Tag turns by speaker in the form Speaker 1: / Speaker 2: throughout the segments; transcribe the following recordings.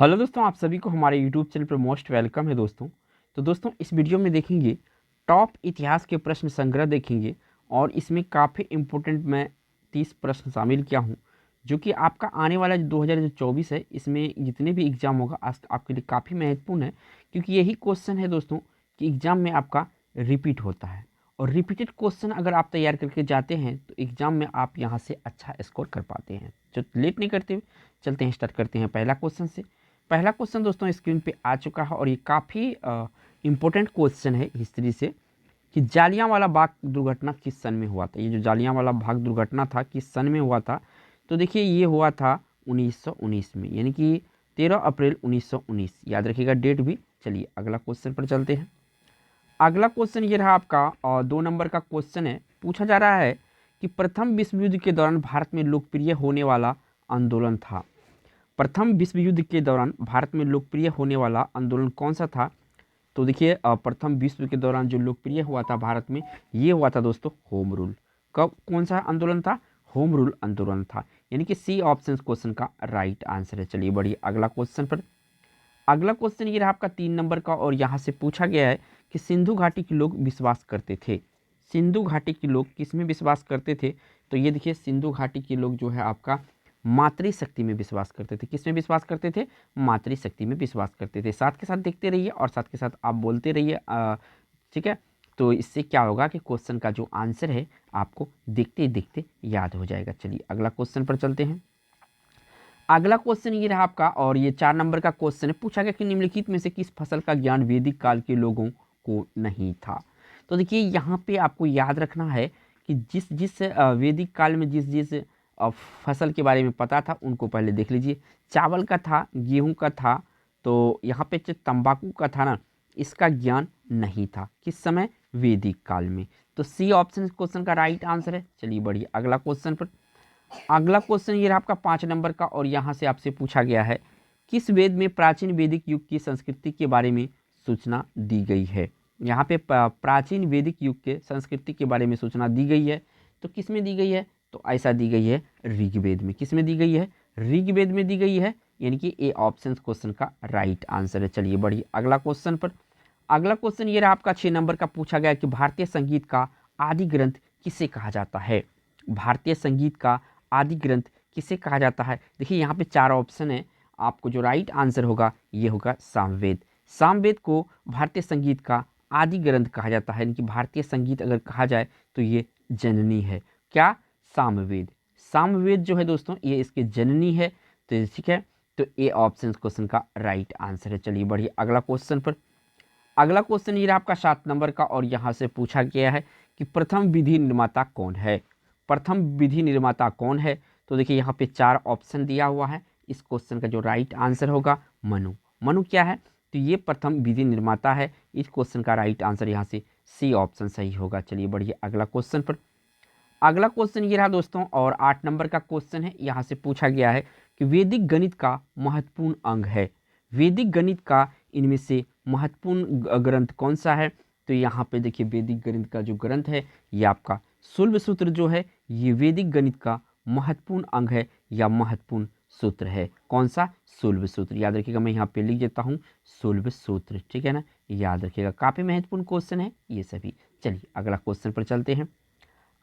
Speaker 1: Hello दोस्तों, आप सभी को हमारे यूट्यूब चैनल पर मोस्ट वेलकम है दोस्तों। तो दोस्तों इस वीडियो में देखेंगे टॉप इतिहास के प्रश्न संग्रह देखेंगे और इसमें काफ़ी इम्पोर्टेंट मैं 30 प्रश्न शामिल किया हूं, जो कि आपका आने वाला जो 2024 है इसमें जितने भी एग्जाम होगा आपके लिए काफ़ी महत्वपूर्ण है, क्योंकि यही क्वेश्चन है दोस्तों कि एग्ज़ाम में आपका रिपीट होता है। और रिपीटेड क्वेश्चन अगर आप तैयार करके जाते हैं तो एग्ज़ाम में आप यहाँ से अच्छा स्कोर कर पाते हैं। जो लेट नहीं करते हुए चलते हैं, स्टार्ट करते हैं पहला क्वेश्चन से। पहला क्वेश्चन दोस्तों स्क्रीन पे आ चुका है और ये काफ़ी इम्पोर्टेंट क्वेश्चन है हिस्ट्री से कि जालियांवाला बाग दुर्घटना किस सन में हुआ था। ये जो जालियांवाला बाग दुर्घटना था किस सन में हुआ था, तो देखिए ये हुआ था 1919 में, यानी कि 13 अप्रैल 1919। याद रखिएगा डेट भी। चलिए अगला क्वेश्चन पर चलते हैं। अगला क्वेश्चन ये रहा आपका और 2 नंबर का क्वेश्चन है। पूछा जा रहा है कि प्रथम विश्व युद्ध के दौरान भारत में लोकप्रिय होने वाला आंदोलन था। प्रथम विश्व युद्ध के दौरान भारत में लोकप्रिय होने वाला आंदोलन कौन सा था? तो देखिए प्रथम विश्व के दौरान जो लोकप्रिय हुआ था भारत में, ये हुआ था दोस्तों होम रूल। कब कौन सा आंदोलन था? होम रूल आंदोलन था, यानी कि सी ऑप्शन क्वेश्चन का राइट आंसर है। चलिए बढ़िए अगला क्वेश्चन पर। अगला क्वेश्चन ये रहा आपका 3 नंबर का और यहाँ से पूछा गया है कि सिंधु घाटी के लोग विश्वास करते थे। सिंधु घाटी के लोग किस में विश्वास करते थे? तो ये देखिए सिंधु घाटी के लोग जो है आपका मातृशक्ति में विश्वास करते थे। किस में विश्वास करते थे? मातृशक्ति में विश्वास करते थे। साथ के साथ देखते रहिए और साथ के साथ आप बोलते रहिए, ठीक है। तो इससे क्या होगा कि क्वेश्चन का जो आंसर है आपको देखते देखते याद हो जाएगा। चलिए अगला क्वेश्चन पर चलते हैं। अगला क्वेश्चन ये रहा आपका और ये 4 नंबर का क्वेश्चन है। पूछा गया कि निम्नलिखित में से किस फसल का ज्ञान वैदिक काल के लोगों को नहीं था? तो देखिए यहाँ पे आपको याद रखना है कि जिस जिस वैदिक काल में जिस जिस फसल के बारे में पता था उनको पहले देख लीजिए। चावल का था, गेहूं का था, तो यहाँ पे जो तंबाकू का था ना, इसका ज्ञान नहीं था। किस समय? वैदिक काल में। तो सी ऑप्शन क्वेश्चन का राइट आंसर है। चलिए बढ़िए अगला क्वेश्चन पर। अगला क्वेश्चन ये रहा आपका 5 नंबर का और यहाँ से आपसे पूछा गया है किस वेद में प्राचीन वैदिक युग की संस्कृति के बारे में सूचना दी गई है? यहाँ पे प्राचीन वैदिक युग के संस्कृति के बारे में सूचना दी गई है, तो किस में दी गई है? तो ऐसा दी गई है ऋग्वेद में। किस में दी गई है? ऋग्वेद में दी गई है, यानी कि ए ऑप्शन क्वेश्चन का राइट आंसर है। चलिए बढ़िए अगला क्वेश्चन पर। अगला क्वेश्चन ये रहा आपका 6 नंबर का। पूछा गया कि भारतीय संगीत का आदि ग्रंथ किसे कहा जाता है? भारतीय संगीत का आदि ग्रंथ किसे कहा जाता है? देखिए यहाँ पे 4 ऑप्शन है, आपको जो राइट आंसर होगा ये होगा सामवेद। सामवेद को भारतीय संगीत का आदि ग्रंथ कहा जाता है, यानी कि भारतीय संगीत अगर कहा जाए तो ये जननी है। क्या? सामवेद। सामवेद जो है दोस्तों ये इसके जननी है। तो ठीक है, तो ए ऑप्शन क्वेश्चन का राइट आंसर है। चलिए बढ़िए अगला क्वेश्चन पर। अगला क्वेश्चन ये आपका 7 नंबर का और यहाँ से पूछा गया है कि प्रथम विधि निर्माता कौन है? प्रथम विधि निर्माता कौन है? तो देखिए यहाँ पे 4 ऑप्शन दिया हुआ है। इस क्वेश्चन का जो राइट आंसर होगा मनु। मनु क्या है? तो ये प्रथम विधि निर्माता है। इस क्वेश्चन का राइट आंसर यहाँ से सी ऑप्शन सही होगा। चलिए बढ़िए अगला क्वेश्चन पर। अगला क्वेश्चन ये रहा दोस्तों और 8 नंबर का क्वेश्चन है। यहाँ से पूछा गया है कि वैदिक गणित का महत्वपूर्ण अंग है। वैदिक गणित का इनमें से महत्वपूर्ण ग्रंथ कौन सा है? तो यहाँ पे देखिए वैदिक गणित का जो ग्रंथ है ये आपका शुल्ब सूत्र जो है, ये वैदिक गणित का महत्वपूर्ण अंग है या महत्वपूर्ण सूत्र है। कौन सा? शुल्ब सूत्र। याद रखिएगा, मैं यहाँ पे लिख देता हूँ शुल्ब सूत्र, ठीक है ना। याद रखिएगा, काफ़ी महत्वपूर्ण क्वेश्चन है ये सभी। चलिए अगला क्वेश्चन पर चलते हैं।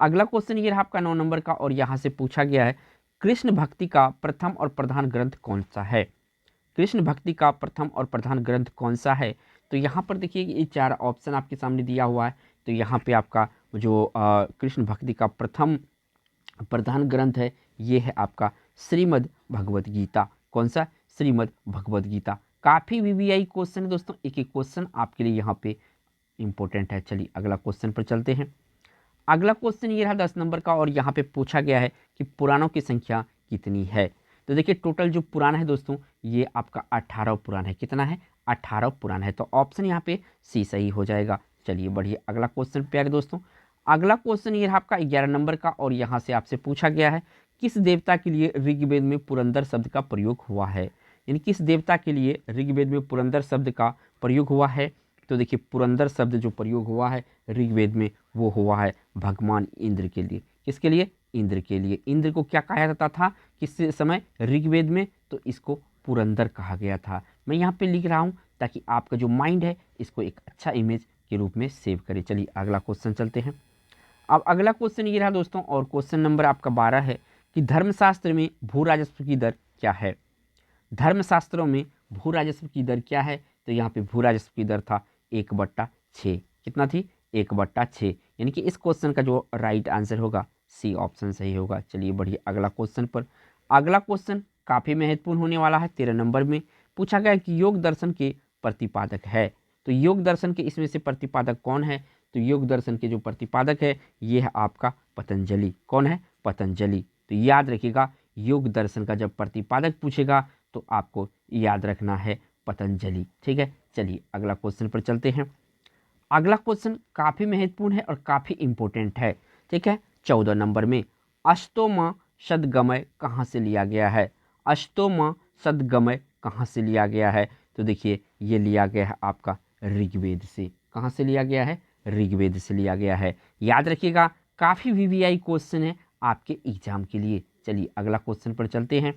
Speaker 1: अगला क्वेश्चन ये रहा आपका 9 नंबर का और यहाँ से पूछा गया है कृष्ण भक्ति का प्रथम और प्रधान ग्रंथ कौन सा है? कृष्ण भक्ति का प्रथम और प्रधान ग्रंथ कौन सा है? तो यहाँ पर देखिए ये 4 ऑप्शन आपके सामने दिया हुआ है। तो यहाँ पे आपका जो कृष्ण भक्ति का प्रथम प्रधान ग्रंथ है ये है आपका श्रीमद् भगवद गीता। कौन सा? श्रीमद् भगवद गीता। काफ़ी वीवीआई क्वेश्चन है दोस्तों, एक एक क्वेश्चन आपके लिए यहाँ पे इंपॉर्टेंट है। चलिए अगला क्वेश्चन पर चलते हैं। अगला क्वेश्चन ये रहा 10 नंबर का और यहाँ पे पूछा गया है कि पुराणों की संख्या कितनी है? तो देखिए टोटल जो पुराण है दोस्तों ये आपका 18 पुराण है। कितना है? 18 पुराण है। तो ऑप्शन यहाँ पे सी सही हो जाएगा। चलिए बढ़िए अगला क्वेश्चन प्यारे दोस्तों। अगला क्वेश्चन ये रहा आपका 11 नंबर का और यहाँ से आपसे पूछा गया है किस देवता के लिए ऋग्वेद में पुरंदर शब्द का प्रयोग हुआ है? यानी किस देवता के लिए ऋग्वेद में पुरंदर शब्द का प्रयोग हुआ है? तो देखिए पुरंदर शब्द जो प्रयोग हुआ है ऋग्वेद में वो हुआ है भगवान इंद्र के लिए। किसके लिए? इंद्र के लिए। इंद्र को क्या कहा जाता था किस समय? ऋग्वेद में। तो इसको पुरंदर कहा गया था। मैं यहाँ पे लिख रहा हूँ ताकि आपका जो माइंड है इसको एक अच्छा इमेज के रूप में सेव करे। चलिए अगला क्वेश्चन चलते हैं। अब अगला क्वेश्चन ये रहा दोस्तों, और क्वेश्चन नंबर आपका 12 है कि धर्मशास्त्र में भू राजस्व की दर क्या है। धर्मशास्त्रों में भू राजस्व की दर क्या है, तो यहाँ पे भू राजस्व की दर था 1/6। कितना थी? 1/6। यानी कि इस क्वेश्चन का जो राइट आंसर होगा सी ऑप्शन सही होगा। चलिए बढ़िए अगला क्वेश्चन पर। अगला क्वेश्चन काफ़ी महत्वपूर्ण होने वाला है। 13 नंबर में पूछा गया कि योग दर्शन के प्रतिपादक है। तो योग दर्शन के इसमें से प्रतिपादक कौन है? तो योग दर्शन के जो प्रतिपादक है ये है आपका पतंजलि। कौन है? पतंजलि। तो याद रखिएगा, योग दर्शन का जब प्रतिपादक पूछेगा तो आपको याद रखना है पतंजलि। ठीक है, चलिए अगला क्वेश्चन पर चलते हैं। अगला क्वेश्चन काफ़ी महत्वपूर्ण है और काफ़ी इंपॉर्टेंट है। ठीक है, 14 नंबर में अष्टोमा सदगमय कहाँ से लिया गया है? अष्टोमा सदगमय कहाँ से लिया गया है? तो देखिए ये लिया गया है आपका ऋग्वेद से। कहाँ से लिया गया है? ऋग्वेद से लिया गया है। याद रखिएगा, काफ़ी वीवीआई क्वेश्चन है आपके एग्जाम के लिए। चलिए अगला क्वेश्चन पर चलते हैं।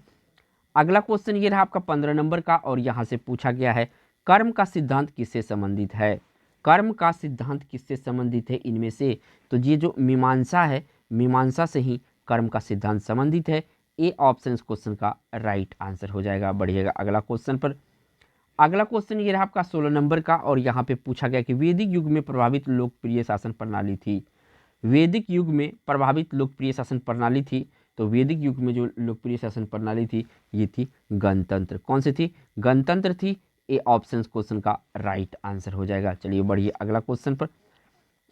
Speaker 1: अगला क्वेश्चन ये रहा आपका 15 नंबर का, और यहाँ से पूछा गया है कर्म का सिद्धांत किससे संबंधित है? कर्म का सिद्धांत किससे संबंधित है इनमें से? तो ये जो मीमांसा है, मीमांसा से ही कर्म का सिद्धांत संबंधित है। ए ऑप्शन इस क्वेश्चन का राइट आंसर हो जाएगा। बढ़िएगा अगला क्वेश्चन पर। अगला क्वेश्चन ये रहा आपका 16 नंबर का, और यहाँ पे पूछा गया कि वैदिक युग में प्रभावित लोकप्रिय शासन प्रणाली थी। वैदिक युग में प्रभावित लोकप्रिय शासन प्रणाली थी। तो वैदिक युग में जो लोकप्रिय शासन प्रणाली थी ये थी गणतंत्र। कौन सी थी? गणतंत्र थी। ए ऑप्शन क्वेश्चन का राइट आंसर हो जाएगा। चलिए बढ़िए अगला क्वेश्चन पर।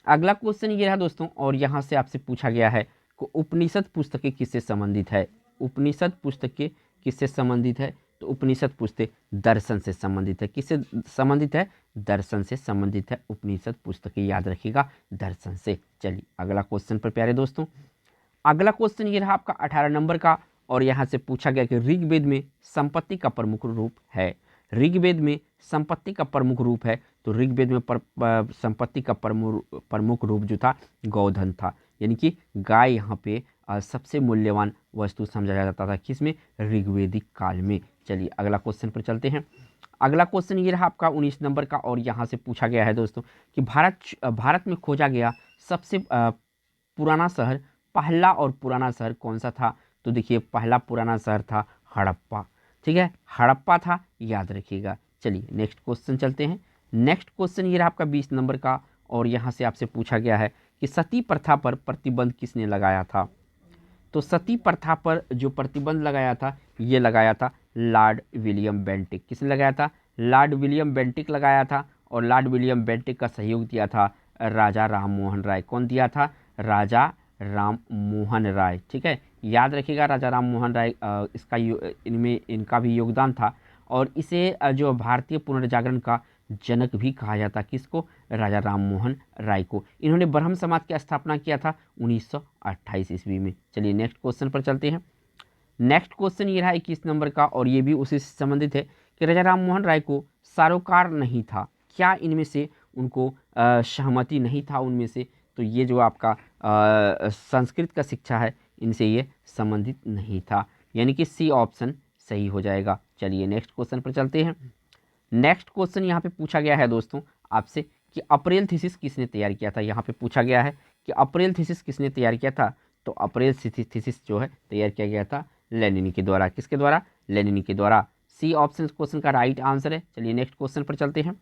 Speaker 1: अगला क्वेश्चन ये रहा दोस्तों, और यहाँ से आपसे पूछा गया है कि उपनिषद पुस्तकें किससे संबंधित है? उपनिषद पुस्तकें किससे संबंधित है? तो उपनिषद पुस्तक दर्शन से संबंधित है। किससे संबंधित है? दर्शन से संबंधित है उपनिषद पुस्तकें। याद रखिएगा, दर्शन से। चलिए अगला क्वेश्चन पर प्यारे दोस्तों। अगला क्वेश्चन ये रहा आपका 18 नंबर का, और यहाँ से पूछा गया कि ऋग्वेद में संपत्ति का प्रमुख रूप है। ऋग्वेद में संपत्ति का प्रमुख रूप है। तो ऋग्वेद में संपत्ति का प्रमुख रूप जो था गौधन था। यानी कि गाय यहाँ पे सबसे मूल्यवान वस्तु समझा जाता था। किसमें? ऋग्वेदिक काल में। चलिए अगला क्वेश्चन पर चलते हैं। अगला क्वेश्चन ये रहा आपका 19 नंबर का, और यहाँ से पूछा गया है दोस्तों कि भारत में खोजा गया सबसे पुराना शहर, पहला और पुराना शहर कौन सा था? तो देखिए पहला पुराना शहर था हड़प्पा। ठीक है, हड़प्पा था, याद रखिएगा। चलिए नेक्स्ट क्वेश्चन चलते हैं। नेक्स्ट क्वेश्चन ये रहा आपका 20 नंबर का, और यहाँ से आपसे पूछा गया है कि सती प्रथा पर प्रतिबंध किसने लगाया था? तो सती प्रथा पर जो प्रतिबंध लगाया था ये लगाया था लॉर्ड विलियम बेंटिक। किसने लगाया था? लॉर्ड विलियम बेंटिक लगाया था। और लॉर्ड विलियम बेंटिक का सहयोग दिया था राजा राम मोहन राय। कौन दिया था? राजा राम मोहन राय। ठीक है, याद रखिएगा राजा राम मोहन राय इसका इनमें इनका भी योगदान था। और इसे जो भारतीय पुनर्जागरण का जनक भी कहा जाता। किसको? राजा राम मोहन राय को। इन्होंने ब्रह्म समाज की स्थापना किया था 1928 ईस्वी में। चलिए नेक्स्ट क्वेश्चन पर चलते हैं। नेक्स्ट क्वेश्चन ये रहा 21 नंबर का, और ये भी उसी से संबंधित है कि राजा राम मोहन राय को सरोकार नहीं था। क्या इनमें से उनको सहमति नहीं था उनमें से? तो ये जो आपका संस्कृत का शिक्षा है इनसे ये संबंधित नहीं था। यानी कि सी ऑप्शन सही हो जाएगा। चलिए नेक्स्ट क्वेश्चन पर चलते हैं। नेक्स्ट क्वेश्चन यहाँ पे पूछा गया है दोस्तों आपसे कि अप्रैल थीसिस किसने तैयार किया था? यहाँ पे पूछा गया है कि अप्रैल थीसिस किसने तैयार किया था? तो अप्रैल थीसिस जो है तैयार किया गया था लेनिनी के द्वारा। किसके द्वारा? लेनिनी के द्वारा। सी ऑप्शन क्वेश्चन का राइट आंसर है। चलिए नेक्स्ट क्वेश्चन पर चलते हैं।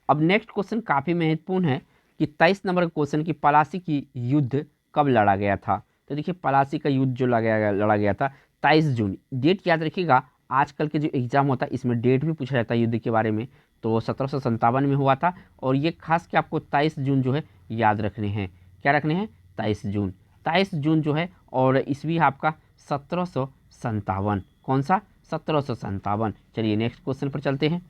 Speaker 1: अब नेक्स्ट क्वेश्चन काफ़ी महत्वपूर्ण है कि 23 नंबर का क्वेश्चन कि पलासी की युद्ध कब लड़ा गया था? तो देखिए पलासी का युद्ध जो लड़ा गया था 23 जून। डेट याद रखिएगा, आजकल के जो एग्जाम होता है इसमें डेट भी पूछा जाता है युद्ध के बारे में। तो 1757 में हुआ था, और ये खास कि आपको 23 जून जो है याद रखने हैं। क्या रखने हैं? 23 जून। 23 जून जो है, और ईस्वी आपका 1757। कौन सा? 1757। चलिए नेक्स्ट क्वेश्चन पर चलते हैं।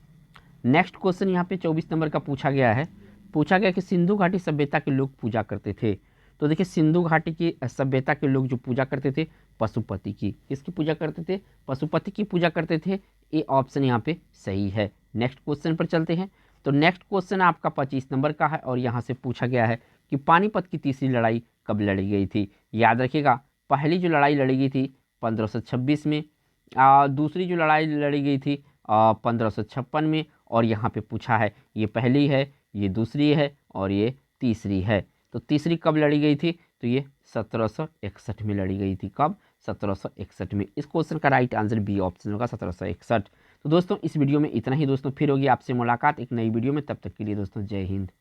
Speaker 1: नेक्स्ट क्वेश्चन यहाँ पे 24 नंबर का पूछा गया है। पूछा गया कि सिंधु घाटी सभ्यता के लोग पूजा करते थे। तो देखिए सिंधु घाटी की सभ्यता के लोग जो पूजा करते थे पशुपति की। किसकी पूजा करते थे? पशुपति की पूजा करते थे। ए ऑप्शन यहाँ पे सही है। नेक्स्ट क्वेश्चन पर चलते हैं। तो नेक्स्ट क्वेश्चन आपका 25 नंबर का है, और यहाँ से पूछा गया है कि पानीपत की तीसरी लड़ाई कब लड़ी गई थी? याद रखिएगा, पहली जो लड़ाई लड़ी गई थी 1526 में, दूसरी जो लड़ाई लड़ी गई थी 1556 में, और यहाँ पे पूछा है ये पहली है, ये दूसरी है और ये तीसरी है। तो तीसरी कब लड़ी गई थी? तो ये 1761 में लड़ी गई थी। कब? 1761 में। इस क्वेश्चन का राइट आंसर बी ऑप्शन होगा, 1761। तो दोस्तों इस वीडियो में इतना ही दोस्तों, फिर होगी आपसे मुलाकात एक नई वीडियो में। तब तक के लिए दोस्तों जय हिंद।